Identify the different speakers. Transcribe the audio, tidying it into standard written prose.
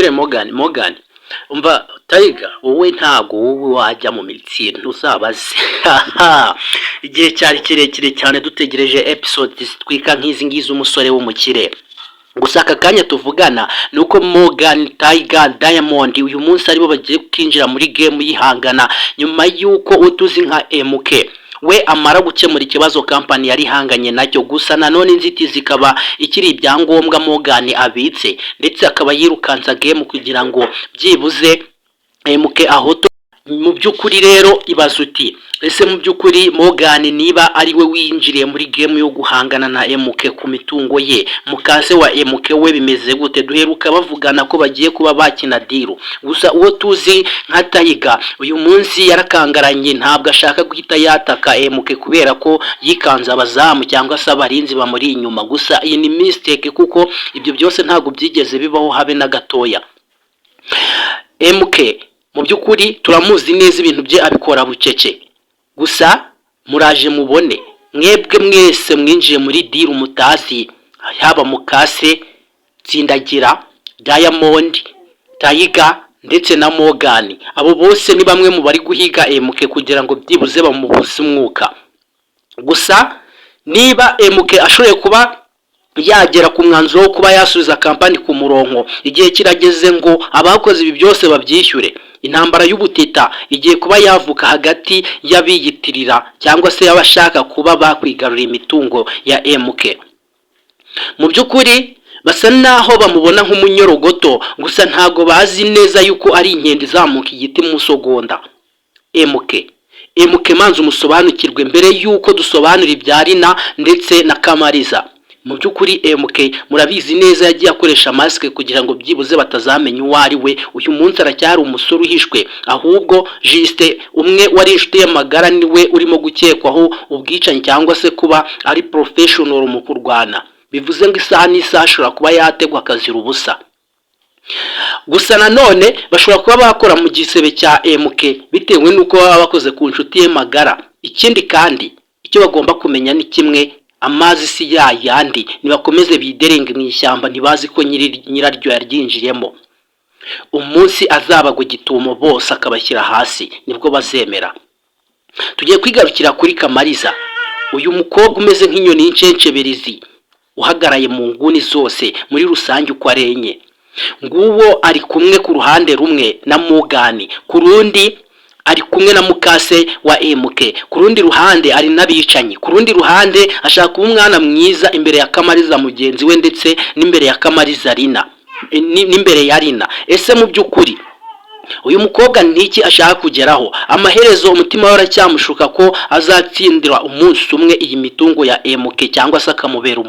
Speaker 1: nkubwire Morgan umva Tiger wowe ntago wowe wajya mu mitsi ntuzabaze igihe cyari kirekire cyane dutegereje episodes twika nk'izi ngizi umusore w'umukire gusa aka kanya tuvugana nuko Morgan Tiger Diamond uyu munsi aribo bagiye kwinjira muri game yihangana nyuma yuko utuzi nka MK we amara gukemura ikibazo company yari hanganye nacyo gusa nanone inzitizi zikaba ikiri ibyangombwa Morgan abitse ndetse akaba yirukanza game kugira ngo byibuze MK ahoto mu byukuri rero ibaza uti ese mu byukuri Morgan niba ari we winjiriye muri game yo guhangana na MK ku mitungo ye mukase wa MK we bimeze gute duheruka bavugana ko bagiye kuba bakina deal gusa uwo tuzi nka Tiger uyu munsi yarakangaranye ntabwo ashaka guhita yataka MK kubera ko yikanza abazamu cyangwa se abarinzi bamuri inyuma gusa iyi ni mistake kuko ibyo byose ntabwo byigeze bibaho habe na gatoya MK mu byukuri turamuzi neza ibintu bye abikora bucece gusa muraje mubone mwebwe mwese mwinjiye muri deal mutazi haba mukase Tsindagira Diamond Tiger ndetse na Morgan abo bose ni bamwe mu bari guhiga MK kugira ngo byibuze bamubuze umwuka gusa niba MK ashoboye kuba yagera ku mwanzuro wo kuba yasubiza company ku murongo igihe kirageze ngo abakoze ibi byose babyishyure intambara y'ubutita igiye kuba yavuka hagati y'abiyitirira cyangwa se y'abashaka kuba bakwigarura imitungo ya MK mu byukuri basa naho bamubona nk'umunyorogoto gusa ntago bazi neza yuko ari inkende zamuka igiti musogonda MK manzi umusobanukirwe mbere yuko dusobanura ibyarina ndetse na Kamariza mu byukuri MK murabizi neza yagiye akoresha mask kugira ngo byibuze batazamenya uwo ari we uyu munsi aracyari umusore uhishwe ahubwo Juste umwe wari inshuti y'amagara niwe urimo gukekwaho ubwicanyi cyangwa se kuba ari professional mu kurwana bivuze ngo isaha n'isaha ashobora kuba yategwa akazira ubusa gusa nanone bashobora kuba bakora mu gisebe cya MK bitewe nuko baba bakoze ku nshuti y'amagara ikindi kandi icyo bagomba kumenya ni kimwe amazi si yandi nibakomeze biderenge mu ishyamba ntibazi ko nyiraryo yaryinjiyemo umunsi azabagwa gitumo bose akabashyira hasi nibwo bazemera tugiye kwigarukira kuri Kamariza uyu mukobwa umeze nk'inyoni y'incenceberizi uhagaraye mu nguni zose muri rusange uko arenye nguwo ari kumwe ku ruhande rumwe na Morgan ku rundi ari kumwe na mukase wa MK ku rundi ruhande ari nabicanyi ku rundi ruhande ashaka umwana mwiza imbere ya Kamariza mugenzi we ndetse n'imbere ya Kamariza Rina n'imbere ya Rina ese mu byukuri uyu mukobwa niki ashaka kugeraho amaherezo umutima we aracyamushuka ko azatsindira umunsi umwe iyi mitungo ya MK cyangwa se akamubera